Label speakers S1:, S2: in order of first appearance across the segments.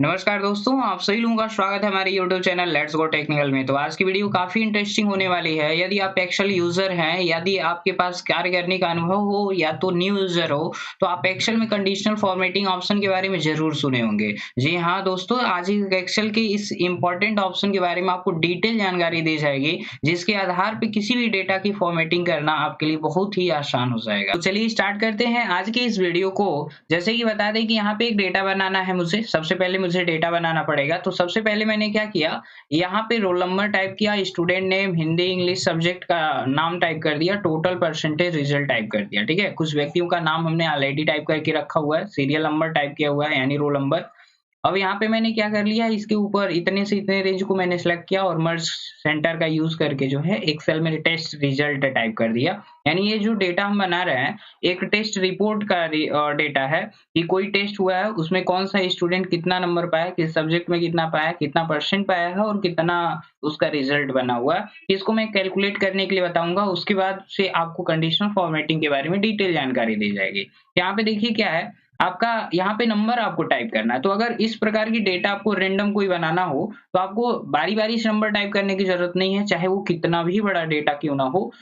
S1: नमस्कार दोस्तों, आप सभी लोगों का स्वागत है हमारे YouTube channel let's go technical में। तो आज की वीडियो काफ़ी इंटरेस्टिंग होने वाली है। यदि आप एक्सेल यूज़र हैं, यदि आपके पास कार्य करने का अनुभव हो या तो न्यू यूज़र हो, तो आप एक्सेल में कंडीशनल फॉर्मेटिंग ऑप्शन के बारे में ज़रूर सुने होंगे। जी हाँ दोस्तों, आज इस एक्सेल के इस इम्पोर्टेंट ऑप्शन के बारे में आपको डिटेल जानकारी दी जाएगी, जिसके आधार पे किसी भी डेटा की फॉर्मेटिंग करना आपके लिए बहुत ही आसान हो जाएगा। तो चलिए स्टार्ट करते हैं आज की इस वीडियो को। जैसे कि बता दें कि यहाँ पे एक डेटा बनाना है मुझे, सबसे पहले मुझे डेटा बनाना पड़ेगा। तो सबसे पहले मैंने क्या किया, यहाँ पे रोल नंबर टाइप किया, student name, Hindi, English subject का नाम टाइप कर दिया, टोटल परसेंटेज रिजल्ट टाइप कर दिया। ठीक है, कुछ व्यक्तियों का नाम हमने ऑलरेडी टाइप करके रखा हुआ है, सीरियल नंबर टाइप किया हुआ है यानी रोल नंबर। अब यहाँ पे मैंने क्या कर लिया, इसके ऊपर इतने से इतने रेंज को मैंने सेलेक्ट किया और मर्ज सेंटर का यूज करके जो है एक सेल में टेस्ट रिजल्ट टाइप कर दिया। यानी ये जो डेटा हम बना रहे हैं, एक टेस्ट रिपोर्ट का डेटा है कि कोई टेस्ट हुआ है, उसमें कौन सा स्टूडेंट कितना नंबर पाया, किस सब्जेक्ट में कितना पाया, कितना परसेंट पाया है और कितना उसका रिजल्ट बना हुआ है। इसको मैं कैलकुलेट करने के लिए बताऊंगा, उसके बाद से आपको कंडीशनल फॉर्मेटिंग के बारे में डिटेल जानकारी दी जाएगी। यहाँ पे देखिए क्या है, आपका यहाँ पे नंबर आपको टाइप करना है। तो अगर इस प्रकार की डेटा आपको रैंडम कोई बनाना हो, तो आपको बारी-बारी से नंबर टाइप करने की ज़रूरत नहीं है, चाहे वो कितना भी बड़ा डेटा क्यों ना हो।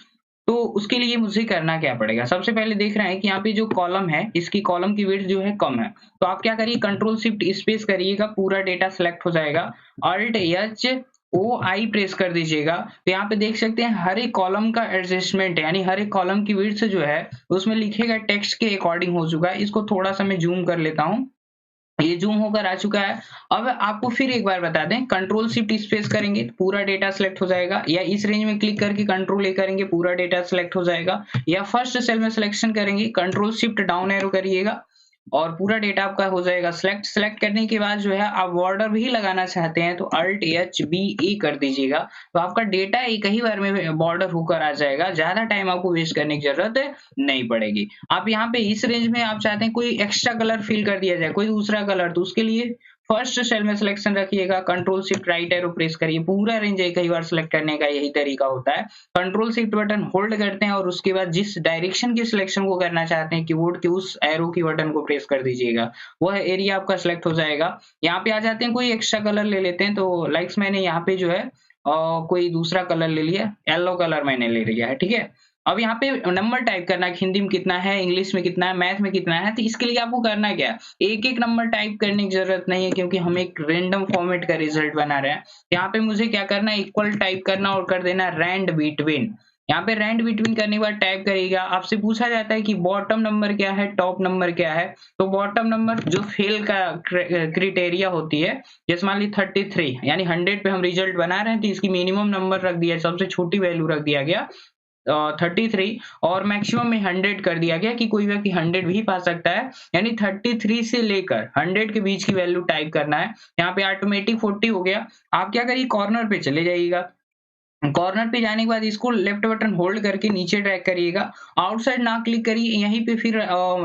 S1: तो उसके लिए मुझे करना क्या पड़ेगा? सबसे पहले देख रहे हैं कि यहाँ पे जो कॉलम है, इसकी कॉलम की विड्थ जो है कम है। तो आप क्या करिए, कंट्रोल शिफ्ट स्पेस करिएगा, पूरा डेटा सेलेक्ट हो जाएगा। Alt H O I press कर दीजिएगा। तो यहाँ पे देख सकते हैं हर एक कॉलम का एडजस्टमेंट है, यानी हर एक कॉलम की विड्थ जो है उसमें लिखेगा टेक्स्ट के अकॉर्डिंग हो चुका है। इसको थोड़ा-सा मैं ज़ूम कर लेता हूँ। ये ज़ूम होकर आ चुका है। अब आपको फिर एक बार बता दें, कंट्रोल शिफ्ट स्पेस करेंगे, पूरा डेटा सेलेक्ट हो जाएगा, या इस रेंज में क्लिक करके कंट्रोल ए करेंगे, पूरा डेटा सेलेक्ट हो जाएगा, या फर्स्ट सेल में सिलेक्शन करेंगे, कंट्रोल शिफ्ट डाउन एरो करिएगा और पूरा डेटा आपका हो जाएगा सेलेक्ट। सेलेक्ट करने के बाद जो है आप बॉर्डर भी लगाना चाहते हैं तो अल्ट एच बी ई कर दीजिएगा। तो आपका डेटा एक ही बार में बॉर्डर होकर आ जाएगा, ज़्यादा टाइम आपको वेस्ट करने की ज़रूरत नहीं पड़ेगी। आप यहाँ पे इस रेंज में आप चाहते हैं कोई एक्स्ट्रा कलर फिल कर दिया जाए, कोई दूसरा कलर, तो उसके लिए फर्स्ट सेल में सिलेक्शन रखिएगा, control shift right arrow press करिए, पूरा रेंज एक ही बार सेलेक्ट करने का यही तरीका होता है। कंट्रोल शिफ्ट बटन होल्ड करते हैं और उसके बाद जिस डायरेक्शन की सिलेक्शन को करना चाहते हैं कीबोर्ड के उस एरो की बटन को प्रेस कर दीजिएगा, वह एरिया आपका सिलेक्ट हो जाएगा। यहाँ पे आ जाते हैं, कोई एक्स्ट्रा कलर ले लेते हैं। तो लाइक्स मैंने यहाँ पे जो है कोई दूसरा कलर ले लिया, येलो कलर मैंने ले लिया है। ठीक है, अब यहाँ पे नंबर टाइप करना है, हिंदी में कितना है, इंग्लिश में कितना है, मैथ में कितना है। तो इसके लिए आपको करना क्या है, एक-एक नंबर टाइप करने की ज़रूरत नहीं है, क्योंकि हम एक रैंडम फॉर्मेट का रिजल्ट बना रहे हैं। यहाँ पे मुझे क्या करना है, इक्वल टाइप करना और कर देना रैंड बिटवीन। यहाँ पे रैंड बिटवीन करने के बाद टाइप करिएगा। आपसे पूछा जाता है कि बॉटम नंबर क्या है, टॉप नंबर क्या है। तो बॉटम नंबर जो फेल का क्राइटेरिया होती है, जैसे मान ली 33, यानी 100 पे हम रिजल्ट बना रहे हैं, तो इसकी मिनिमम नंबर रख दिया, सबसे छोटी वैल्यू रख दिया गया 33, और मैक्सिमम में 100 कर दिया गया कि कोई व्यक्ति 100 भी पा सकता है। यानी 33 से लेकर 100 के बीच की वैल्यू टाइप करना है। यहाँ पे ऑटोमेटिक 40 हो गया। आप क्या करिए, कॉर्नर पे चले जाइएगा। कॉर्नर पे जाने के बाद इसको लेफ्ट बटन होल्ड करके नीचे ड्रैग करिएगा, आउटसाइड ना क्लिक करिए, यहीं पे फिर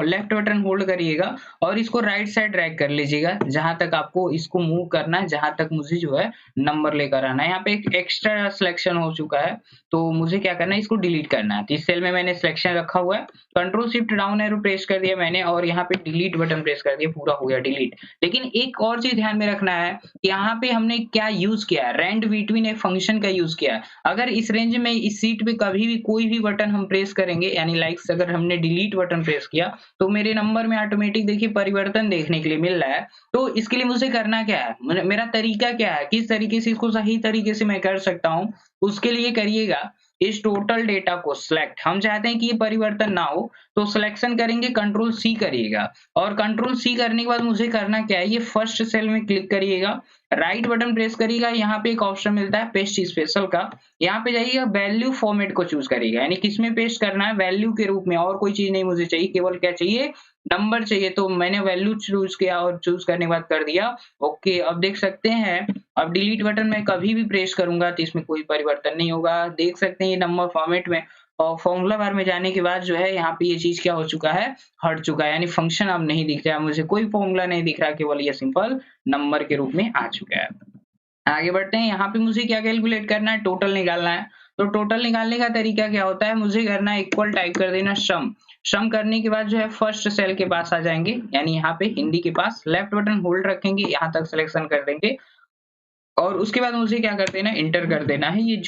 S1: लेफ्ट बटन होल्ड करिएगा और इसको राइट साइड ड्रैग कर लीजिएगा, जहां तक आपको इसको मूव करना है, जहां तक मुझे जो है नंबर लेकर आना है। यहाँ पे एक एक्स्ट्रा सिलेक्शन हो चुका है, तो मुझे क्या करना है, इसको डिलीट करना है। तो इस सेल में मैंने सिलेक्शन रखा हुआ है, control shift down arrow press कर दिया मैंने और यहाँ पे डिलीट बटन प्रेस कर दिया, पूरा हो गया डिलीट। लेकिन एक और चीज ध्यान में रखना है, यहाँ पे हमने क्या यूज किया है, रैंड बिटवीन एक फंक्शन का यूज किया है। अगर इस रेंज में इस सीट पे कभी भी कोई भी बटन हम प्रेस करेंगे, यानी लाइक्स अगर हमने डिलीट बटन प्रेस किया, तो मेरे नंबर में ऑटोमेटिक देखिए परिवर्तन देखने के लिए मिल रहा है। तो इसके लिए मुझे करना क्या है, मेरा तरीका क्या है, किस तरीके से इसको सही तरीके से मैं कर सकता हूँ, उसके लिए करिएगा इस टोटल डेटा को सिलेक्ट। हम चाहते हैं कि ये परिवर्तन ना हो, तो सिलेक्शन करेंगे, कंट्रोल सी करिएगा और कंट्रोल सी करने के बाद मुझे करना क्या है, ये फर्स्ट सेल में क्लिक करिएगा, राइट बटन प्रेस करिएगा, यहाँ पे एक ऑप्शन मिलता है पेस्ट स्पेशल का, यहाँ पे जाइएगा, वैल्यू फॉर्मेट को चूज करिएगा, यानी किसमें पेस्ट करना है, वैल्यू के रूप में, और कोई चीज नहीं मुझे चाहिए, केवल क्या चाहिए, नंबर चाहिए। तो मैंने वैल्यू चूज किया और चूज करने के बाद कर दिया ओके। अब देख सकते हैं, अब डिलीट बटन मैं कभी भी प्रेस करूंगा तो इसमें कोई परिवर्तन नहीं होगा। देख सकते हैं ये नंबर फॉर्मेट में और फॉर्मूला बार में जाने के बाद जो है यहाँ पे ये चीज क्या हो चुका है, हट चुका है, यानी फंक्शन अब नहीं दिख रहा है, मुझे कोई फॉर्मूला नहीं दिख रहा, केवल ये सिंपल नंबर के रूप में आ चुका है। आगे बढ़ते हैं, यहाँ पे मुझे क्या कैलकुलेट करना है, टोटल निकालना है। तो टोटल निकालने का तरीका क्या होता है, मुझे करना है इक्वल टाइप कर देना सम। सम करने के बाद जो है फर्स्ट सेल के पास आ जाएंगे, यानी यहाँ पे हिंदी के पास लेफ्ट बटन होल्ड रखेंगे, यहाँ तक सिलेक्शन कर देंगे और उसके बाद मुझे क्या कर देना है, इंटर कर देना है। ये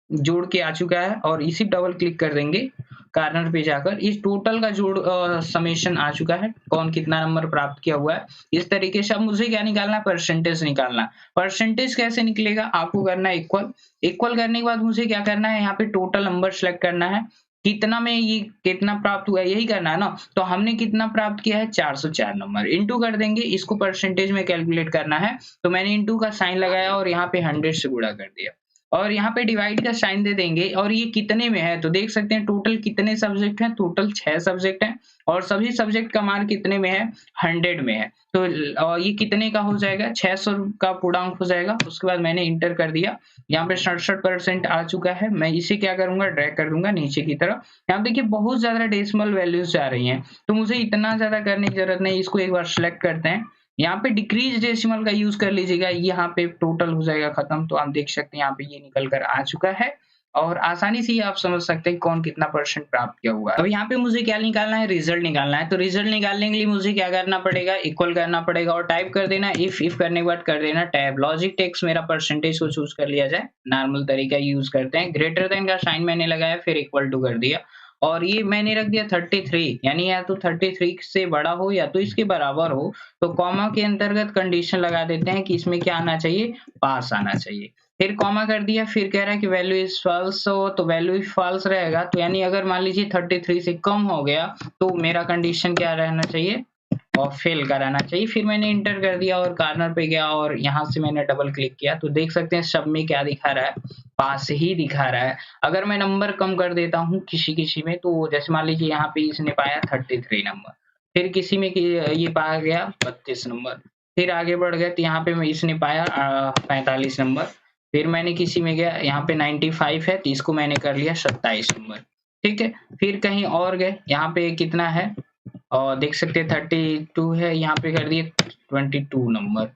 S1: जोड़ के आ चुका है और इसी डबल क्लिक कर देंगे कार्नर पे जाकर, इस टोटल का जोड़ समेशन आ चुका है, कौन कितना नंबर प्राप्त किया हुआ है। इस तरीके से अब मुझे क्या निकालना है, परसेंटेज निकालना। परसेंटेज कैसे निकलेगा, आपको करना है इक्वल। इक्वल करने के बाद मुझे क्या करना है, यहाँ पे टोटल नंबर सेलेक्ट करना है, कितना में ये कितना प्राप्त हुआ है यही करना है ना। तो हमने कितना प्राप्त किया है, 404 नंबर। इंटू कर देंगे, इसको परसेंटेज में कैलकुलेट करना है, तो मैंने इंटू का साइन लगाया और यहाँ पे 100 से गुणा कर दिया और यहाँ पे डिवाइड का साइन दे देंगे। और ये कितने में है, तो देख सकते हैं टोटल कितने सब्जेक्ट हैं, टोटल 6 सब्जेक्ट हैं और सभी सब्जेक्ट का मान कितने में है, 100 में है। तो ये कितने का हो जाएगा, 600 का पूर्णांक हो जाएगा। उसके बाद मैंने इंटर कर दिया, यहाँ पे 67% आ चुका है। मैं इसे क्या करूंगा, ड्रैग कर दूंगा नीचे की तरफ। यहाँ देखिए बहुत ज्यादा डेसिमल वैल्यूज जा रही हैं, तो मुझे इतना ज्यादा करने की जरूरत नहीं। इसको एक बार सिलेक्ट करते हैं, यहाँ पे डिक्रीज डेसिमल का यूज कर लीजिएगा, यहाँ पे टोटल हो जाएगा खत्म। तो आप देख सकते हैं यहाँ पे ये निकल कर आ चुका है और आसानी से आप समझ सकते हैं कौन कितना परसेंट प्राप्त किया हुआ है। अब यहाँ पे मुझे क्या निकालना है, रिजल्ट निकालना है। तो रिजल्ट निकालने के लिए मुझे क्या करना पड़ेगा, इक्वल करना पड़ेगा और टाइप कर देना इफ करने के बाद कर देना टैब। लॉजिक टेक्स्ट मेरा परसेंटेज को चूज कर लिया जाए, नॉर्मल तरीका यूज करते हैं। ग्रेटर देन का साइन मैंने लगाया, फिर इक्वल टू कर दिया और ये मैंने रख दिया 33, यानी या तो 33 से बड़ा हो या तो इसके बराबर हो। तो कॉमा के अंतर्गत कंडीशन लगा देते हैं कि इसमें क्या आना चाहिए, पास आना चाहिए। फिर कॉमा कर दिया, फिर कह रहा है कि वैल्यू इज फॉल्स हो, तो वैल्यू इज फॉल्स रहेगा। तो यानी अगर मान लीजिए 33 से कम हो गया तो मेरा कंडीशन क्या रहना चाहिए, और फेल कराना चाहिए। फिर मैंने इंटर कर दिया और कार्नर पे गया और यहाँ से मैंने डबल क्लिक किया, तो देख सकते हैं सब में क्या दिखा रहा है, पास ही दिखा रहा है। अगर मैं नंबर कम कर देता हूँ किसी में, तो जैसे मान लीजिए यहाँ पे इसने पाया 33 नंबर, फिर किसी में ये पाया गया 32 नंबर, फिर आगे बढ़ गए तो यहाँ पे इसने पाया 45 नंबर, फिर मैंने किसी में गया यहाँ पे 95 है तो इसको मैंने कर लिया 27 नंबर। ठीक है, फिर कहीं और गए, यहाँ पे कितना है और देख सकते हैं 32 है, यहाँ पे कर दिए 22 नंबर।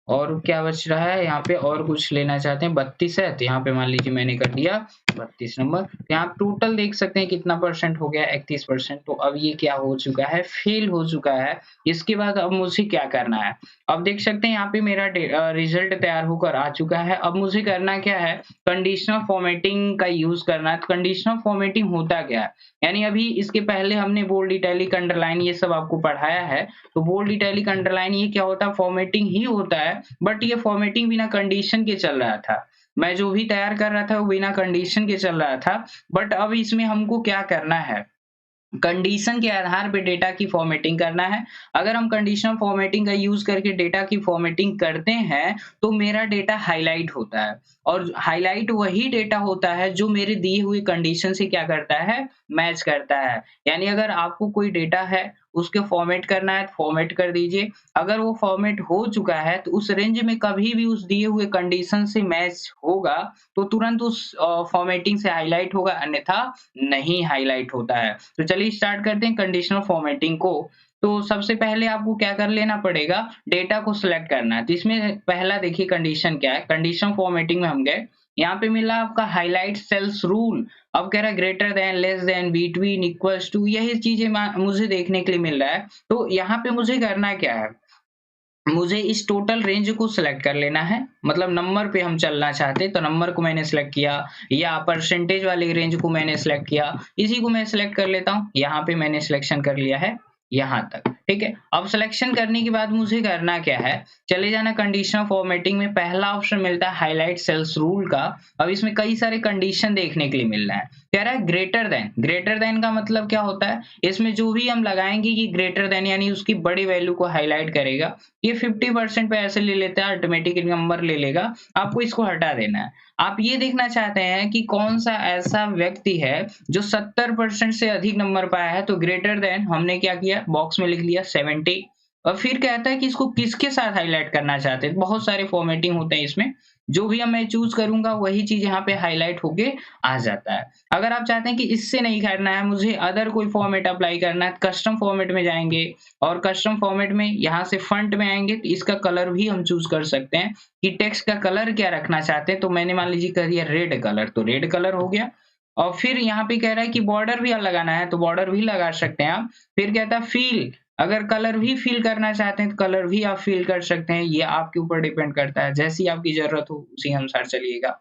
S1: और क्या बच रहा है, यहाँ पे और कुछ लेना चाहते हैं 32 है, तो यहाँ पे मान लीजिए मैंने कर दिया 32 नंबर। यहाँ टोटल देख सकते हैं कितना परसेंट हो गया, 31%। तो अब ये क्या हो चुका है, फेल हो चुका है। इसके बाद अब मुझे क्या करना है, अब देख सकते हैं यहाँ पे मेरा रिजल्ट तैयार होकर आ चुका है। अब मुझे करना क्या है, कंडीशनल फॉर्मेटिंग का यूज करना है। तो कंडीशनल फॉर्मेटिंग होता क्या है, यानी अभी इसके पहले हमने बोल्ड, इटैलिक, अंडरलाइन ये सब आपको पढ़ाया है। तो बोल्ड, इटैलिक, अंडरलाइन ये क्या होता है, फॉर्मेटिंग ही होता है। बट ये फॉर्मेटिंग बिना कंडीशन के चल रहा था, मैं जो भी तैयार कर रहा था वो बिना कंडीशन के चल रहा था। बट अब इसमें हमको क्या करना है, कंडीशन के आधार पे डेटा की फॉर्मेटिंग करना है। अगर हम कंडीशनल फॉर्मेटिंग का यूज करके डेटा की फॉर्मेटिंग करते हैं तो मेरा डेटा हाईलाइट होता है और हाईलाइट वही डेटा होता है जो मेरे दिए हुए कंडीशन से क्या करता है, मैच करता है। यानी अगर आपको कोई डेटा है उसके फॉर्मेट करना है तो फॉर्मेट कर दीजिए। अगर वो फॉर्मेट हो चुका है तो उस रेंज में कभी भी उस दिए हुए कंडीशन से मैच होगा तो तुरंत उस फॉर्मेटिंग से हाईलाइट होगा, अन्यथा नहीं हाईलाइट होता है। तो चलिए स्टार्ट करते हैं कंडीशनल फॉर्मेटिंग को। तो सबसे पहले आपको क्या कर लेना पड़ेगा, डेटा को सिलेक्ट करना है। तो इसमें पहला देखिए कंडीशन क्या है, कंडीशन फॉर्मेटिंग में हम गए, यहाँ पे मिला आपका हाईलाइट सेल्स रूल। अब कह रहा है greater than, less than, between, equals to, यही चीजें मुझे देखने के लिए मिल रहा है। तो यहाँ पे मुझे करना क्या है, मुझे इस टोटल रेंज को सिलेक्ट कर लेना है। मतलब नंबर पे हम चलना चाहते हैं तो नंबर को मैंने सिलेक्ट किया, या परसेंटेज वाले रेंज को मैंने सिलेक्ट किया, इसी को मैं सिलेक्ट कर लेता हूँ। यहाँ पे मैंने सिलेक्शन कर लिया है यहाँ तक, ठीक है। अब सिलेक्शन करने के बाद मुझे करना क्या है, चले जाना कंडीशनल फॉर्मेटिंग में, पहला ऑप्शन मिलता है हाईलाइट सेल्स रूल का। अब इसमें कई सारे कंडीशन देखने के लिए मिल रहा है, कह रहा है ग्रेटर देन। ग्रेटर देन का मतलब क्या होता है, इसमें जो भी हम लगाएंगे ये ग्रेटर देन यानी उसकी बड़ी वैल्यू को हाईलाइट करेगा। ये 50% पे ऐसे ले लेता है, ऑटोमेटिक नंबर ले लेगा, आपको इसको हटा देना है। आप ये देखना चाहते हैं कि कौन सा ऐसा व्यक्ति है जो 70% से अधिक नंबर पाया है, तो ग्रेटर देन हमने क्या किया, बॉक्स में लिख लिया 70। और फिर कहता है कि इसको किसके साथ हाईलाइट करना चाहते हैं, बहुत सारे फॉर्मेटिंग होते हैं इसमें, जो भी मैं चूज करूंगा वही चीज यहाँ पे हाईलाइट होके आ जाता है। अगर आप चाहते हैं कि इससे नहीं करना है, मुझे अदर कोई फॉर्मेट अप्लाई करना है, कस्टम फॉर्मेट में जाएंगे और कस्टम फॉर्मेट में यहाँ से फंट में आएंगे तो इसका कलर भी हम चूज कर सकते हैं कि टेक्स्ट का कलर क्या रखना चाहते हैं। तो मैंने मान लीजिए कर दिया रेड कलर, तो रेड कलर हो गया। और फिर यहाँ पे कह रहा है कि बॉर्डर भी लगाना है तो बॉर्डर भी लगा सकते हैं आप। फिर कहता है फील, अगर कलर भी फिल करना चाहते हैं तो कलर भी आप फिल कर सकते हैं, ये आपके ऊपर डिपेंड करता है, जैसी आपकी जरूरत हो उसी अनुसार चलिएगा।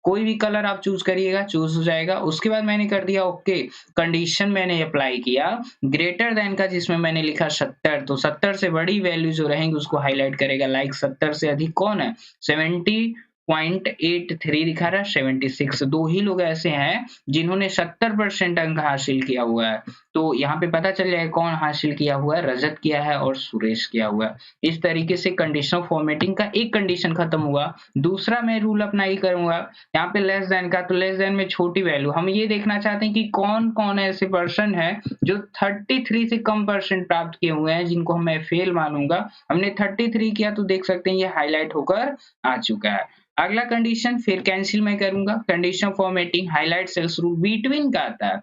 S1: कोई भी कलर आप चूज करिएगा, चूज हो जाएगा। उसके बाद मैंने कर दिया ओके, कंडीशन मैंने अप्लाई किया ग्रेटर देन का, जिसमें मैंने लिखा 70, तो 70 से बड़ी वैल्यू जो रहेंगी उसको हाईलाइट करेगा। लाइक 70 से अधिक कौन है, 70.83 दिखा रहा है, 76, दो ही लोग ऐसे हैं जिन्होंने 70% अंक हासिल किया हुआ है। तो यहाँ पे पता चल जाएगा कौन हासिल किया हुआ है, रजत किया है और सुरेश किया हुआ है। इस तरीके से कंडीशनल फॉर्मेटिंग का एक कंडीशन खत्म हुआ। दूसरा मैं रूल अप्लाई करूंगा यहाँ पे लेस देन का, तो लेस देन में छोटी वैल्यू, हम ये देखना चाहते हैं कि कौन कौन ऐसे पर्सन है जो 33 से कम परसेंट प्राप्त किए हुए हैं, जिनको मैं फेल मानूंगा। हमने 33 किया तो देख सकते हैं ये हाईलाइट होकर आ चुका है। अगला कंडीशन फिर कैंसिल मैं करूंगा, condition formatting highlight cells rule between का आता है,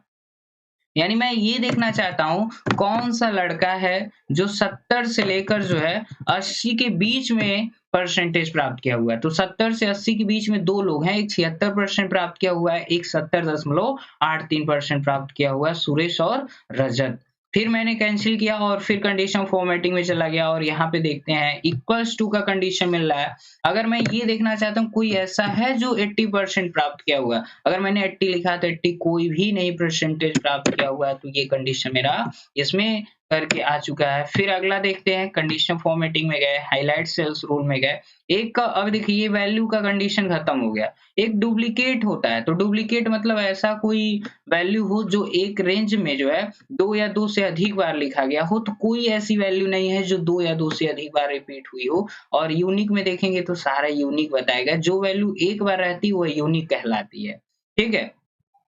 S1: यानी मैं ये देखना चाहता हूं कौन सा लड़का है जो 70 से लेकर जो है 80 के बीच में परसेंटेज प्राप्त किया हुआ है। तो 70 से 80 के बीच में दो लोग हैं, एक 76% प्राप्त किया हुआ है, एक 70.83% प्राप्त किया हुआ है, सुरेश और रजत। फिर मैंने कैंसिल किया और फिर कंडीशन फॉर्मेटिंग में चला गया और यहाँ पे देखते हैं इक्वल्स टू का कंडीशन मिल रहा है। अगर मैं ये देखना चाहता हूँ कोई ऐसा है जो 80% प्राप्त किया हुआ है, अगर मैंने 80 लिखा तो 80 कोई भी नहीं परसेंटेज प्राप्त किया हुआ है, तो ये कंडीशन मेरा इसमें करके आ चुका है। फिर अगला देखते हैं, कंडीशन फॉर्मेटिंग में गए, हाईलाइट सेल्स रूल में गए, एक का अब देखिए वैल्यू का कंडीशन खत्म हो गया। एक डुप्लीकेट होता है, तो डुप्लीकेट मतलब ऐसा कोई वैल्यू हो जो एक रेंज में जो है 2 या 2 से अधिक बार लिखा गया हो, तो कोई ऐसी वैल्यू नहीं है जो 2 या 2 से अधिक बार रिपीट हुई हो। और यूनिक में देखेंगे तो सारा यूनिक बताएगा, जो वैल्यू एक बार रहती है वो यूनिक कहलाती है। ठीक है,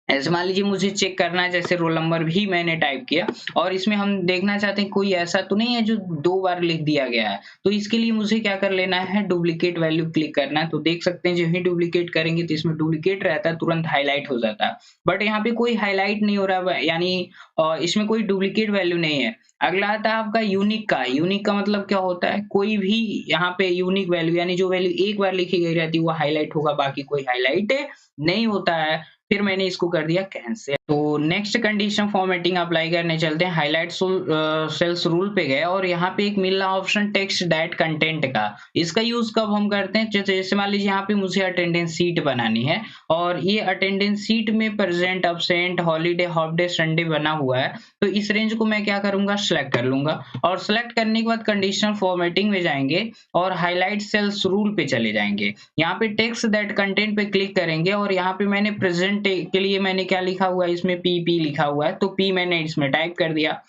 S1: ऐसे मान लीजिए मुझे चेक करना है, जैसे रोल नंबर भी मैंने टाइप किया और इसमें हम देखना चाहते हैं कोई ऐसा तो नहीं है जो 2 बार लिख दिया गया है, तो इसके लिए मुझे क्या कर लेना है, डुप्लीकेट वैल्यू क्लिक करना है। तो देख सकते हैं जो ही डुप्लीकेट करेंगे तो इसमें डुप्लीकेट रहता है, तुरंत हाईलाइट हो जाता है, बट यहाँ पे कोई हाईलाइट नहीं हो रहा है, यानी इसमें कोई डुप्लीकेट वैल्यू नहीं है। अगला आता है आपका यूनिक का। यूनिक का मतलब क्या होता है, कोई भी यहाँ पे यूनिक वैल्यू, यानी जो वैल्यू एक बार लिखी गई रहती है वो हाईलाइट होगा, बाकी कोई हाईलाइट नहीं होता है। फिर मैंने इसको कर दिया कैंसिल। तो नेक्स्ट कंडीशन फॉर्मेटिंग अप्लाई करने चलते हैं, हाईलाइट सेल्स रूल पे गए और यहाँ पे एक मिल रहा ऑप्शन टेक्स्ट दैट कंटेंट का। इसका यूज कब हम करते हैं, जैसे मान लीजिए यहाँ पे मुझे अटेंडेंस सीट बनानी है और ये अटेंडेंस सीट में present, absent, holiday, half day, Sunday बना हुआ है, तो इस रेंज को मैं क्या करूंगा, सिलेक्ट कर लूंगा और सिलेक्ट करने के बाद कंडीशनल फॉर्मेटिंग में जाएंगे और हाईलाइट सेल्स रूल पे चले जाएंगे। यहाँ पे टेक्स्ट दैट कंटेंट पे क्लिक करेंगे और यहाँ पे मैंने प्रेजेंट के लिए मैंने क्या लिखा हुआ है, इसमें पी लिखा हुआ है, तो पी मैंने इसमें टाइप कर दिया।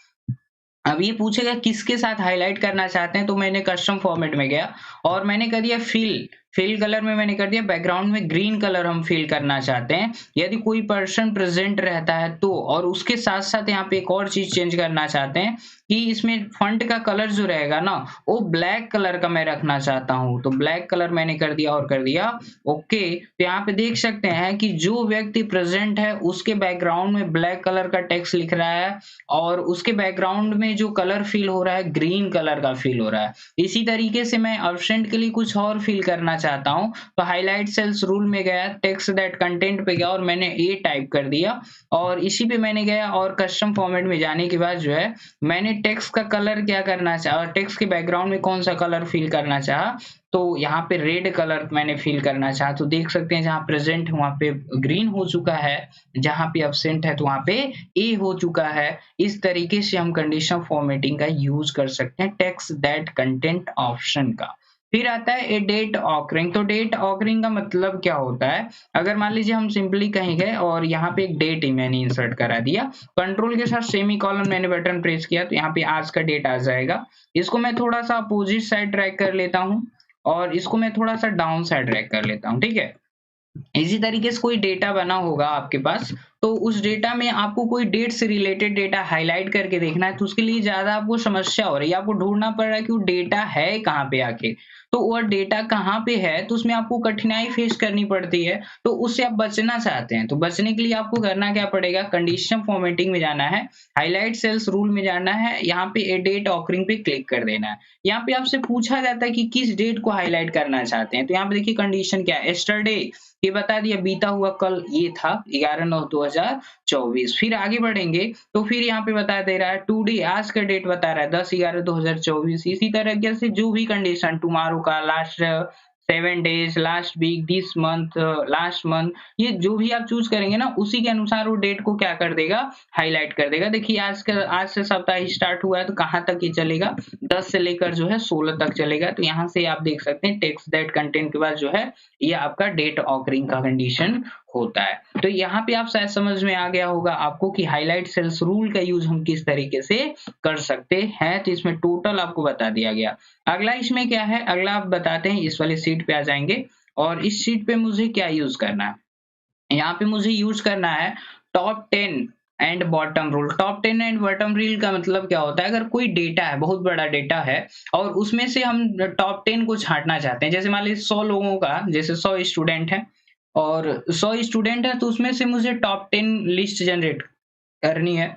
S1: अब ये पूछेगा किसके साथ हाईलाइट करना चाहते हैं, तो मैंने कस्टम फॉर्मेट में गया और मैंने कर दिया फिल कलर में मैंने कर दिया बैकग्राउंड में ग्रीन कलर हम फिल करना चाहते हैं यदि कोई पर्सन प्रेजेंट रहता है तो। और उसके साथ साथ यहाँ पे एक और चीज चेंज करना चाहते हैं कि इसमें फंट का कलर जो रहेगा ना वो ब्लैक कलर का मैं रखना चाहता हूँ, तो ब्लैक कलर मैंने कर दिया और कर दिया ओके। तो यहाँ पे देख सकते हैं कि जो व्यक्ति प्रेजेंट है उसके बैकग्राउंड में ब्लैक कलर का टेक्स्ट लिख रहा है और उसके बैकग्राउंड में जो कलर फील हो रहा है ग्रीन कलर का फील हो रहा है। इसी तरीके से मैं अब्सेंट के लिए कुछ और फील करना चाहता हूं, तो हाईलाइट सेल्स रूल में गया, टेक्स्ट दैट कंटेंट पे गया और मैंने ए टाइप कर दिया और इसी पे मैंने गया और कस्टम फॉर्मेट में जाने के बाद जो है मैंने टेक्स्ट का कलर क्या करना चाहा और टेक्स्ट के बैकग्राउंड में कौन सा कलर फील करना चाहा, तो यहाँ पे रेड कलर मैंने फील करना चाहा। तो देख सकते हैं जहाँ प्रेजेंट है वहाँ पे ग्रीन हो चुका है, जहाँ पे अब्सेंट है तो वहाँ पे ए हो चुका है। इस तरीके से हम कंडीशन फॉर्मेटिंग का यूज कर सकते हैं टेक्स्ट दैट कंटेंट ऑप्शन का। फिर आता है ए डेट ऑकरिंग। तो डेट ऑकरिंग का मतलब क्या होता है, अगर मान लीजिए हम सिंपली कहीं गए और यहाँ पे एक डेट ही मैंने इंसर्ट करा दिया, कंट्रोल के साथ सेमी कॉलन मैंने बटन प्रेस किया तो यहाँ पे आज का डेट आ जाएगा। इसको मैं थोड़ा सा अपोजिट साइड ड्रैग कर लेता हूँ और इसको मैं थोड़ा सा डाउन साइड ड्रैग कर लेता हूँ, ठीक है। इसी तरीके से कोई डेटा बना होगा आपके पास, तो उस डेटा में आपको कोई डेट से रिलेटेड डेटा हाईलाइट करके देखना है, तो उसके लिए ज्यादा आपको समस्या हो रही है, आपको ढूंढना पड़ रहा है कि वो डेटा है कहाँ पे आके, तो वो डेटा कहाँ पे है, तो उसमें आपको कठिनाई फेस करनी पड़ती है, तो उससे आप बचना चाहते हैं। तो बचने के लिए आपको करना क्या पड़ेगा, कंडीशन फॉर्मेटिंग में जाना है, हाईलाइट सेल्स रूल में जाना है, यहाँ पे ए डेट ऑकरिंग पे क्लिक कर देना है। यहाँ पे आपसे पूछा जाता है कि किस डेट को हाईलाइट करना चाहते हैं, तो यहाँ पे देखिए कंडीशन क्या है, यस्टरडे ये बता दिया बीता हुआ कल ये था 11/9/2024। फिर आगे बढ़ेंगे तो फिर यहाँ पे बता दे रहा है टुडे, आज का डेट बता रहा है 10/11/2024। इसी तरीके से जो भी कंडीशन टुमारो का, last 7 days, last week, this month, last month, ये जो भी आप चूज़ करेंगे ना उसी के अनुसार वो डेट को क्या कर देगा, हाइलाइट कर देगा। देखिए आज से सप्ताह स्टार्ट हुआ है तो कहाँ तक ये चलेगा, 10 से लेकर जो है 16 तक चलेगा। तो यहाँ से आप देख सकते हैं टेक्स्ट दैट कंटेंट के बाद जो है ये आपका डेट ऑकरिंग का कंडीशन होता है। तो यहाँ पे आप शायद समझ में आ गया होगा आपको कि हाइलाइट सेल्स रूल का यूज हम किस तरीके से कर सकते हैं। तो इसमें टोटल आपको बता दिया गया। अगला इसमें क्या है, अगला आप बताते हैं, इस वाली शीट पे आ जाएंगे और इस शीट पे मुझे क्या यूज करना है, यहाँ पे मुझे यूज करना है top 10 and bottom rule. Top 10 and bottom rule का मतलब क्या होता है, अगर कोई डेटा है, बहुत बड़ा डेटा है और उसमें से हम टॉप 10 को छांटना चाहते हैं, जैसे मान लीजिए 100 लोगों का, जैसे 100 स्टूडेंट है और 100 स्टूडेंट है तो उसमें से मुझे टॉप 10 लिस्ट जनरेट करनी है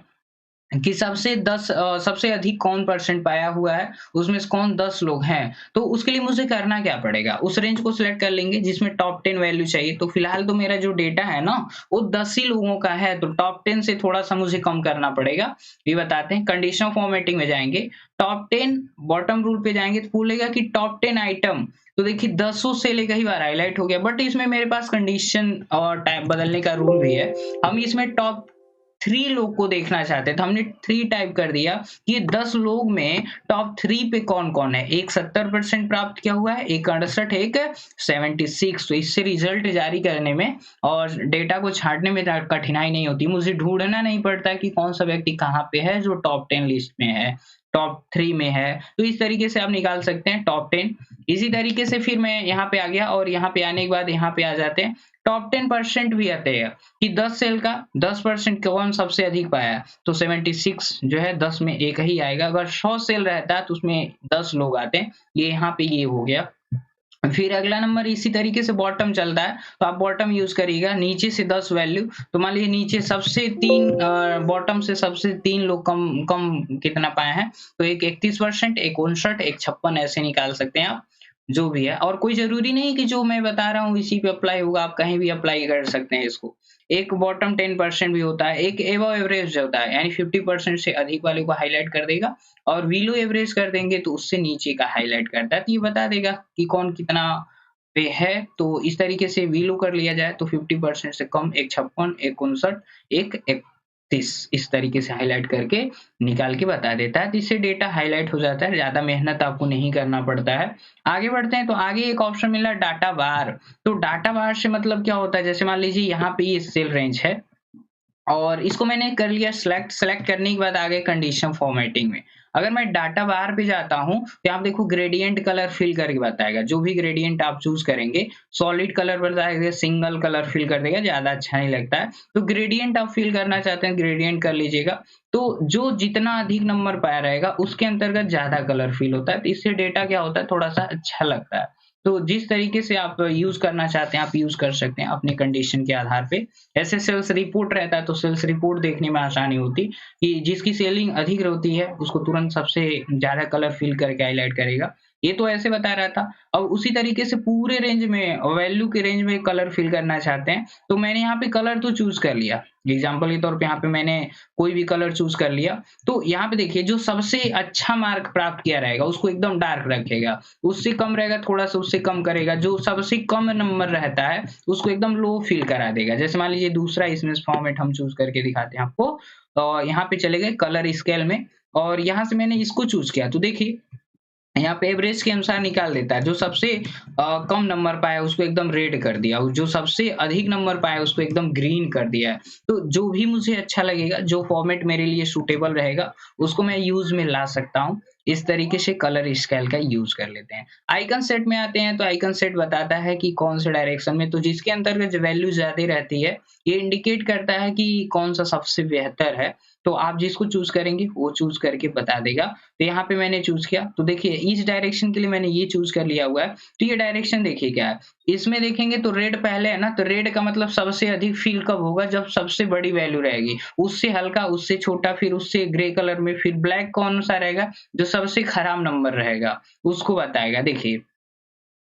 S1: कि सबसे अधिक कौन परसेंट पाया हुआ है, उसमें से कौन 10 लोग हैं। तो उसके लिए मुझे करना क्या पड़ेगा, उस रेंज को सिलेक्ट कर लेंगे जिसमें टॉप 10 वैल्यू चाहिए। तो फिलहाल तो मेरा जो डेटा है ना वो 10 ही लोगों का है, तो टॉप 10 से थोड़ा-सा मुझे कम करना पड़ेगा। ये बताते हैं, कंडीशनल फॉर्मेटिंग में जाएँगे, टॉप 10 बॉटम रूल पे जाएँगे तो बोलेगा कि टॉप 10 आइटम, तो देखिए 10 से कई बार हाइलाइट हो गया, बट इसमें मेरे पास कंडीशन और टाइप बदलने का रूल भी है। हम इसमें टॉप 3 लोग को देखना चाहते हैं तो हमने 3 टाइप कर दिया कि 10 लोग में टॉप 3 पे कौन-कौन है। एक 70% प्राप्त किया हुआ है, एक 68, एक 76। तो इससे रिजल्ट जारी करने में और डेटा को छाँटने में कठिनाई नहीं होती। मुझे ढूँढना नहीं पड़ता कि कौन-सा व्यक्ति कहाँ पे है जो टॉप 10 लिस्ट में है, टॉप 3 में है। तो इस तरीके से आप निकाल सकते हैं टॉप 10। इसी तरीके से फिर मैं यहाँ पे आ गया और यहाँ पे आने के बाद यहाँ पे आ जाते हैं। टॉप 10% भी आते हैं कि 10 सेल का 10% कौन सबसे अधिक पाया है, तो 76 जो है 10 में एक ही आएगा। अगर 100 सेल रहता है तो उसमें 10 लोग आते हैं, ये यहाँ पे ये हो गया। फिर अगला नंबर इसी तरीके से बॉटम चलता है, तो आप बॉटम यूज़ करिएगा, नीचे से 10 वैल्यू, तो मान लीजिए नीचे सबसे 3 बॉटम से सबसे 3 लोग कम कम कितना पाए हैं, तो एक 31%, एक 59, एक 56 ऐसे निकाल सकते हैं आप, जो भी है। और कोई ज़रूरी नहीं कि जो मैं बता रहा हूँ इसी पे अप्लाई होगा, आप कहीं भी अप्लाई कर सकते हैं इसको। एक बॉटम 10% भी होता है, एक अबव एवरेज होता है, यानी 50% से अधिक वाले को हाइलाइट कर देगा और बिलो एवरेज कर देंगे तो उससे नीचे का हाइलाइट करता है, तो ये बता देगा कि कौन कितना पे है। तो इस तरीके से बिलो कर लिया जाए तो 50% से कम, एक 56, एक 59, एक 31, इस तरीके से हाइलाइट करके निकाल के बता देता है। तो इससे डेटा हाइलाइट हो जाता है, ज़्यादा मेहनत आपको नहीं करना पड़ता है। आगे बढ़ते हैं तो आगे एक ऑप्शन मिला डाटा बार। तो डाटा बार से मतलब क्या होता है, जैसे मान लीजिए यहाँ पे ये सेल रेंज है और इसको मैंने कर लिया सेलेक्ट करने के बाद आगे कंडीशन फॉर्मेटिंग में। अगर मैं डाटा बार पे जाता हूँ, तो यहाँ देखो ग्रेडिएंट कलर फिल करके बताएगा। जो भी ग्रेडिएंट आप चूज़ करेंगे, सॉलिड कलर बताएगा, सिंगल कलर फिल कर देगा, ज़्यादा अच्छा नहीं लगता है। तो ग्रेडिएंट आप फिल करना चाहते हैं, ग्रेडिएंट कर लीजिएगा। तो जो जितना अधिक नंबर पाया रहेगा, उसके अंतर्गत ज़्यादा कलर फिल होता है। तो इससे डेटा क्या होता है, थोड़ा-सा अच्छा लगता है। तो जिस तरीके से आप यूज़ करना चाहते हैं, आप यूज़ कर सकते हैं अपनी कंडीशन के आधार पे। ऐसे सेल्स रिपोर्ट रहता है तो सेल्स रिपोर्ट देखने में आसानी होती कि जिसकी सेलिंग अधिक होती है उसको तुरंत सबसे ज़्यादा कलर फिल करके हाइलाइट करेगा। ये तो ऐसे बता रहा था। अब उसी तरीके से पूरे रेंज में वैल्यू के रेंज में कलर फिल करना चाहते हैं, तो मैंने यहाँ पे कलर तो चूज़ कर लिया। एग्ज़ाम्पल के तौर पे यहाँ पे मैंने कोई भी कलर चूज़ कर लिया। तो यहाँ पे देखिए जो सबसे अच्छा मार्क प्राप्त किया रहेगा उसको एकदम डार्क रखेगा, उससे कम रहेगा थोड़ा-सा उससे कम करेगा, जो सबसे कम नंबर रहता है उसको एकदम लो फ़ील करा देगा। जैसे मान लीजिए दूसरा इसमें फॉर्मेट हम चूज़ करके दिखाते हैं आपको। यहाँ पे चले गए कलर स्केल में और यहाँ से मैंने इसको चूज़ किया। तो देखिए यहाँ पे एवरेज के अनुसार निकाल देता है। जो सबसे कम नंबर पाया उसको एकदम रेड कर दिया और जो सबसे अधिक नंबर पाया उसको एकदम ग्रीन कर दिया है। तो जो भी मुझे अच्छा लगेगा, जो फॉर्मेट मेरे लिए सूटेबल रहेगा, उसको मैं यूज़ में ला सकता हूँ। इस तरीके से कलर स्केल का यूज़ कर लेते हैं। आइकन सेट में आते हैं तो आइकन सेट बताता है कि कौन से डायरेक्शन में, तो जिसके अंतर्गत वैल्यू ज़्यादा रहती है, ये इंडिकेट करता है कि कौन-सा सबसे बेहतर है। तो आप जिसको चूज़ करेंगे वो चूज़ करके बता देगा। तो यहाँ पे मैंने चूज़ किया, तो देखिए इस डायरेक्शन के लिए मैंने ये चूज़ कर लिया हुआ है। तो ये डायरेक्शन देखिए क्या है, इसमें देखेंगे तो रेड पहले है ना, तो रेड का मतलब सबसे अधिक फ़ील कब होगा, जब सबसे बड़ी वैल्यू रहेगी। उससे हल्का, उससे छोटा, फिर उससे ग्रे कलर में, फिर ब्लैक कौन-सा रहेगा, जो सबसे खराब नंबर रहेगा, उसको बताएगा। देखिए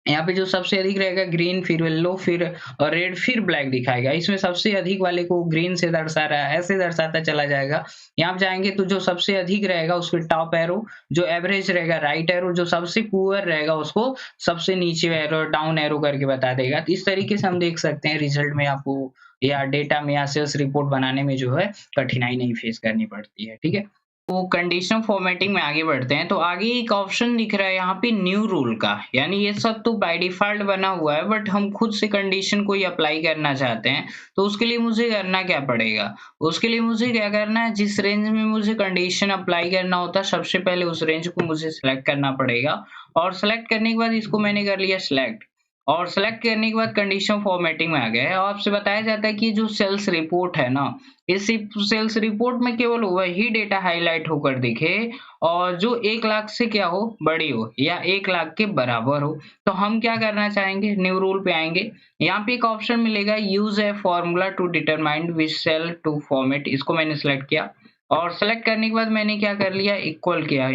S1: यहाँ पे जो सबसे अधिक रहेगा ग्रीन, फिर येलो, फिर रेड, फिर ब्लैक दिखाएगा। इसमें सबसे अधिक वाले को ग्रीन से दर्शा रहा है, ऐसे दर्शाता चला जाएगा। यहाँ पे जाएँगे तो जो सबसे अधिक रहेगा उसके टॉप एरो, जो एवरेज रहेगा राइट एरो, जो सबसे पुअर रहेगा उसको सबसे नीचे एरो, डाउन एरो करके बता देगा। तो इस तरीके से हम देख सकते हैं रिजल्ट में आपको या डेटा में या सेल्स रिपोर्ट बनाने में जो है कठिनाई नहीं फेस करनी पड़ती है, ठीक है? तो कंडीशनल फॉर्मेटिंग में आगे बढ़ते हैं, तो आगे एक ऑप्शन दिख रहा है यहाँ पे न्यू रूल का, यानी ये सब तो बाय डिफ़ॉल्ट बना हुआ है, बट हम खुद से कंडीशन कोई अप्लाई करना चाहते हैं, तो उसके लिए मुझे करना क्या पड़ेगा? उसके लिए मुझे क्या करना है, जिस रेंज में मुझे कंडीशन अप्लाई करना होता है, सबसे पहले उस रेंज को मुझे सिलेक्ट करना पड़ेगा और सिलेक्ट करने के बाद इसको मैंने कर लिया सिलेक्ट। और सेलेक्ट करने के बाद कंडीशन फॉर्मेटिंग में आ गया है और आपसे बताया जाता है कि जो सेल्स रिपोर्ट है ना, इस सेल्स रिपोर्ट में केवल वही डेटा हाइलाइट होकर दिखे और जो 1 लाख से क्या हो, बड़ी हो या 1 लाख के बराबर हो। तो हम क्या करना चाहेंगे, न्यू रूल पे आएँगे। यहाँ पे एक ऑप्शन मिलेगा use a formula to determine which cell to format, इसको मैंने सेलेक्ट किया और सेलेक्ट करने के बाद मैंने क्या कर लिया, इक्वल किया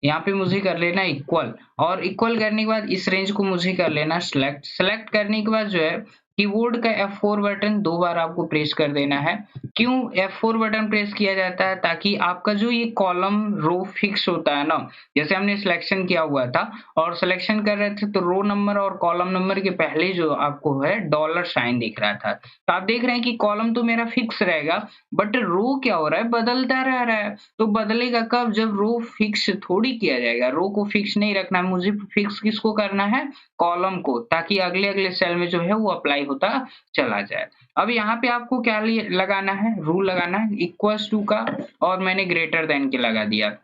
S1: यहाँ पे मुझे कर लेना इक्वल और इक्वल करने के बाद इस रेंज को मुझे कर लेना सिलेक्ट। सिलेक्ट करने के बाद जो है कीबोर्ड का F4 बटन 2 बार आपको प्रेस कर देना है। क्यों F4 बटन प्रेस किया जाता है? ताकि आपका जो ये कॉलम रो फिक्स होता है ना, जैसे हमने सिलेक्शन किया हुआ था और सिलेक्शन कर रहे थे तो रो नंबर और कॉलम नंबर के पहले जो आपको है डॉलर साइन दिख रहा था। तो आप देख रहे हैं कि कॉलम तो मेरा फिक्स रहेगा बट रो क्या हो रहा है, बदलता रह रहा है। तो बदलेगा कब, जब रो फिक्स थोड़ी किया जाएगा, रो को फिक्स नहीं रखना है, मुझे फिक्स किसको करना है, कॉलम को, ताकि अगले-अगले सेल में जो है वो अप्लाई होता चला जाए। अब यहाँ पे आपको क्या लगाना है, रूल लगाना है इक्वल्स टू का और मैंने ग्रेटर देन के लगा दिया।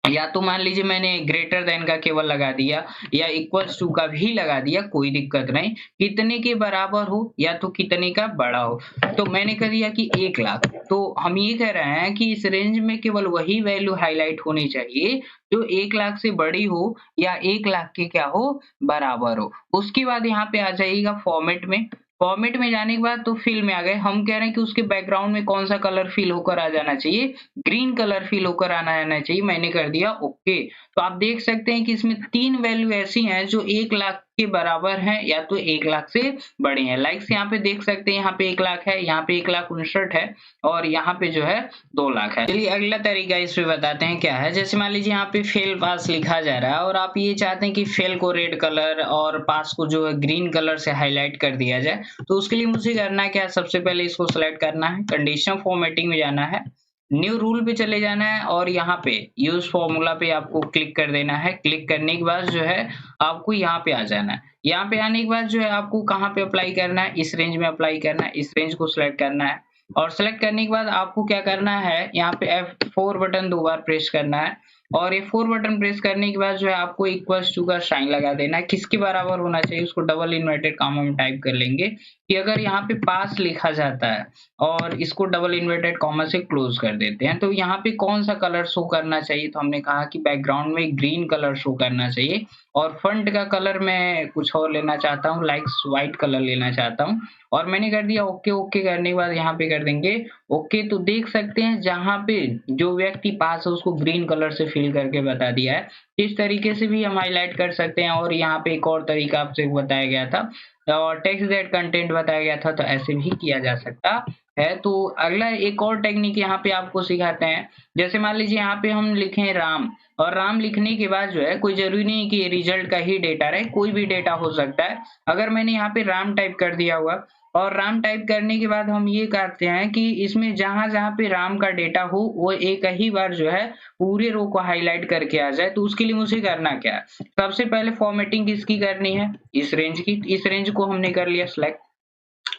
S1: या तो मान लीजिए मैंने ग्रेटर देन का केवल लगा दिया या इक्वल्स टू का भी लगा दिया, कोई दिक्कत नहीं। कितने के बराबर हो या तो कितने का बड़ा हो। तो मैंने कर दिया कि 1 लाख। तो हम ये कह रहे हैं कि इस रेंज में केवल वही वैल्यू हाइलाइट होनी चाहिए जो 1 लाख से बड़ी हो या 1 लाख के क्या हो, बराबर हो। उसके बाद यहाँ पे आ जाइएगा फॉर्मेट में। फॉर्मेट में जाने के बाद तो फिल में आ गए। हम कह रहे हैं कि उसके बैकग्राउंड में कौन-सा कलर फिल होकर आ जाना चाहिए, ग्रीन कलर फिल होकर आना चाहिए, मैंने कर दिया ओके। तो आप देख सकते हैं कि इसमें 3 वैल्यू ऐसी हैं जो 1 लाख के बराबर हैं या तो 1 लाख से बड़ी हैं। लाइक्स यहाँ पे देख सकते हैं, यहाँ पे 1 लाख है, यहाँ पे 1,59,000 है और यहाँ पे जो है 2 लाख है। चलिए अगला तरीका इस पे बताते हैं क्या है। जैसे मान लीजिए यहाँ पे फेल पास लिखा जा रहा है और आप ये चाहते हैं कि फेल को रेड कलर और पास को जो है ग्रीन कलर से हाइलाइट कर दिया जाए। तो उसके लिए मुझे करना क्या है, सबसे पहले इसको सेलेक्ट करना है, कंडीशनल फॉर्मेटिंग में जाना है, न्यू रूल पे चले जाना है और यहाँ पे यूज फॉर्मूला पे आपको क्लिक कर देना है। क्लिक करने के बाद जो है आपको यहाँ पे आ जाना है। यहाँ पे आने के बाद जो है आपको कहाँ पे अप्लाई करना है, इस रेंज में अप्लाई करना है, इस रेंज को सिलेक्ट करना है और सिलेक्ट करने के बाद आपको क्या करना है, यहाँ पे F4 बटन 2 बार प्रेस करना है और F4 बटन प्रेस करने के बाद जो है आपको इक्वल्स टू का साइन लगा देना है। किसके बराबर होना चाहिए, उसको डबल इन्वर्टेड कॉमा में टाइप कर लेंगे कि अगर यहाँ पे पास लिखा जाता है और इसको डबल इन्वर्टेड कॉमा से क्लोज कर देते हैं तो यहाँ पे कौन सा कलर शो करना चाहिए, तो हमने कहा कि बैकग्राउंड में ग्रीन कलर शो करना चाहिए और फंट का कलर मैं कुछ और लेना चाहता हूँ, लाइक व्हाइट कलर लेना चाहता हूँ और मैंने कर दिया ओके। ओके करने के बाद यहाँ पे कर देंगे ओके। तो देख सकते हैं जहाँ पे जो व्यक्ति पास है उसको ग्रीन कलर से फिल करके बता दिया है। इस तरीके से भी हम हाईलाइट कर सकते हैं और यहाँ पे एक और तरीका आपसे बताया गया था और टेक्स्ट दैट कंटेंट बताया गया था, तो ऐसे भी किया जा सकता है। तो अगला एक और टेक्निक यहाँ पे आपको सिखाते हैं। जैसे मान लीजिए यहाँ पे हम लिखें राम और राम लिखने के बाद जो है कोई जरूरी नहीं कि रिजल्ट का ही डेटा रहे, कोई भी डेटा हो सकता है। अगर मैंने यहाँ पे राम टाइप कर दिया हुआ और राम टाइप करने के बाद हम ये करते हैं कि इसमें जहां-जहां पे राम का डेटा हो वो एक ही बार जो है पूरे रो को हाईलाइट करके आ जाए। तो उसके लिए मुझे करना क्या है, सबसे पहले फॉर्मेटिंग किसकी करनी है, इस रेंज की। इस रेंज को हमने कर लिया सिलेक्ट।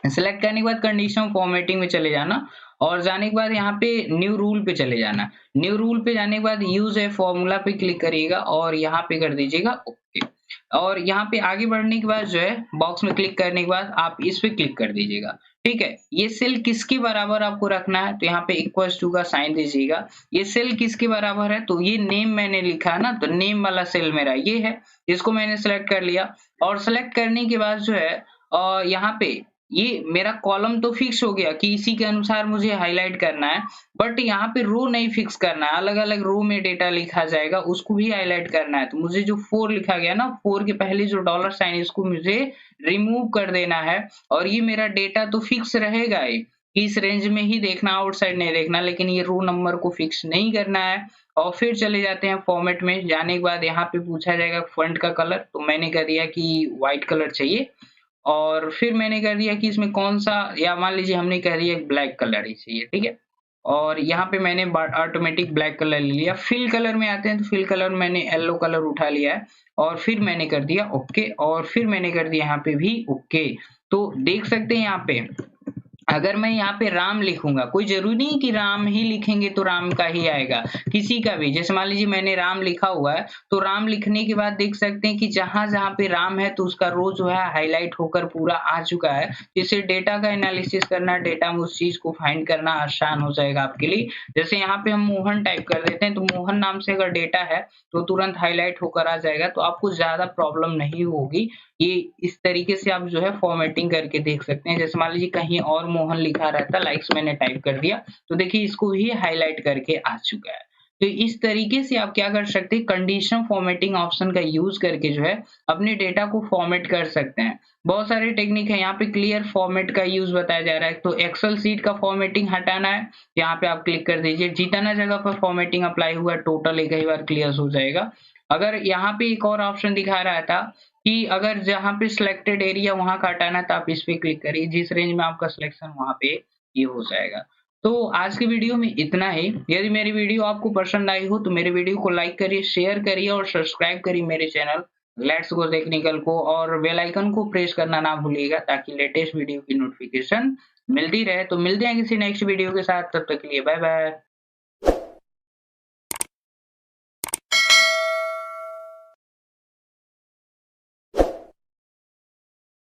S1: सिलेक्ट करने के बाद कंडीशनल फॉर्मेटिंग में चले जाना और जाने के बाद यहाँ पे न्यू रूल पे चले जाना। न्यू रूल पे जाने के बाद यूज ए फॉर्मूला पे क्लिक करिएगा और यहाँ पे कर दीजिएगा ओके। और यहाँ पे आगे बढ़ने के बाद जो है बॉक्स में क्लिक करने के बाद आप इस पे क्लिक कर दीजिएगा। ठीक है, ये सेल किसके बराबर आपको रखना है, तो यहाँ पे इक्वल्स टू का साइन दीजिएगा। ये सेल किसके बराबर है, तो ये नेम मैंने लिखा है ना, तो नेम वाला सेल मेरा ये है, इसको मैंने सेलेक्ट कर लिया और सेलेक्ट करने के बाद जो है यहाँ पे ये मेरा कॉलम तो फिक्स हो गया कि इसी के अनुसार मुझे हाइलाइट करना है, बट यहाँ पे रो नहीं फिक्स करना है, अलग-अलग रो में डेटा लिखा जाएगा, उसको भी हाइलाइट करना है। तो मुझे जो 4 लिखा गया ना, 4 के पहले जो डॉलर साइन है इसको मुझे रिमूव कर देना है और ये मेरा डेटा तो फिक्स रहेगा ही, इस रेंज में ही देखना, आउटसाइड नहीं देखना, लेकिन ये रो नंबर को फिक्स नहीं करना है। और फिर चले जाते हैं फॉर्मेट में, जाने के बाद यहाँ पे पूछा जाएगा फ़ॉन्ट का कलर, तो मैंने कर दिया कि व्हाइट कलर चाहिए। और फिर मैंने कर दिया कि इसमें कौन-सा, या मान लीजिए हमने कह दिया ब्लैक कलर ही चाहिए, ठीक है? और यहाँ पे मैंने ऑटोमेटिक ब्लैक कलर ले लिया। फिल कलर में आते हैं तो फिल कलर मैंने येलो कलर उठा लिया है और फिर मैंने कर दिया ओके और फिर मैंने कर दिया यहाँ पे भी ओके। तो देख सकते हैं यहाँ पे अगर मैं यहाँ पे राम लिखूँगा, कोई ज़रूरी नहीं कि राम ही लिखेंगे तो राम का ही आएगा, किसी का भी। जैसे मान लीजिए मैंने राम लिखा हुआ है, तो राम लिखने के बाद देख सकते हैं कि जहाँ-जहाँ पे राम है तो उसका रो जो है हाइलाइट होकर पूरा आ चुका है। इससे डेटा का एनालिसिस करना, डेटा में उस चीज़ को फाइंड करना आसान हो जाएगा आपके लिए। जैसे यहाँ पे हम मोहन टाइप कर देते हैं, तो मोहन नाम से अगर डेटा है, तो तुरंत हाइलाइट होकर आ जाएगा, तो आपको ज़्यादा प्रॉब्लम नहीं होगी। ये इस तरीके से आप जो है फॉर्मेटिंग करके देख सकते हैं। जैसे मान लीजिए कहीं और मोहन लिखा रहता, लाइक्स मैंने टाइप कर दिया, तो देखिए इसको ही हाइलाइट करके आ चुका है। तो इस तरीके से आप क्या कर सकते हैं, कंडीशनल फॉर्मेटिंग ऑप्शन का यूज़ करके जो है अपने डेटा को फॉर्मेट कर सकते हैं। बहुत सारे टेक्निक है, यहाँ पे क्लियर फॉर्मेट का यूज़ बताया जा रहा है। तो एक्सेल शीट का फॉर्मेटिंग हटाना है, यहाँ पे आप क्लिक कर दीजिए। जितना जगह पर फॉर्मेटिंग अप्लाई हुआ है, टोटल एक ही बार क्लियर हो जाएगा। अगर यहाँ पे एक और ऑप्शन दिखा रहा था कि अगर जहाँ पे सिलेक्टेड एरिया वहाँ का हटाना है, तो आप इस पे क्लिक करिए, जिस रेंज में आपका सिलेक्शन वहाँ पे ये हो जाएगा। तो आज की वीडियो में इतना ही। यदि मेरी वीडियो आपको पसंद आई हो तो मेरे वीडियो को लाइक करिए, शेयर करिए और सब्सक्राइब करिए मेरे चैनल लेट्स गो टेक्निकल को, और बेल आइकन को प्रेस करना ना भूलिएगा ताकि लेटेस्ट वीडियो की नोटिफिकेशन मिलती रहे। तो मिलते हैं किसी नेक्स्ट वीडियो के साथ, तब तक के लिए बाय बाय।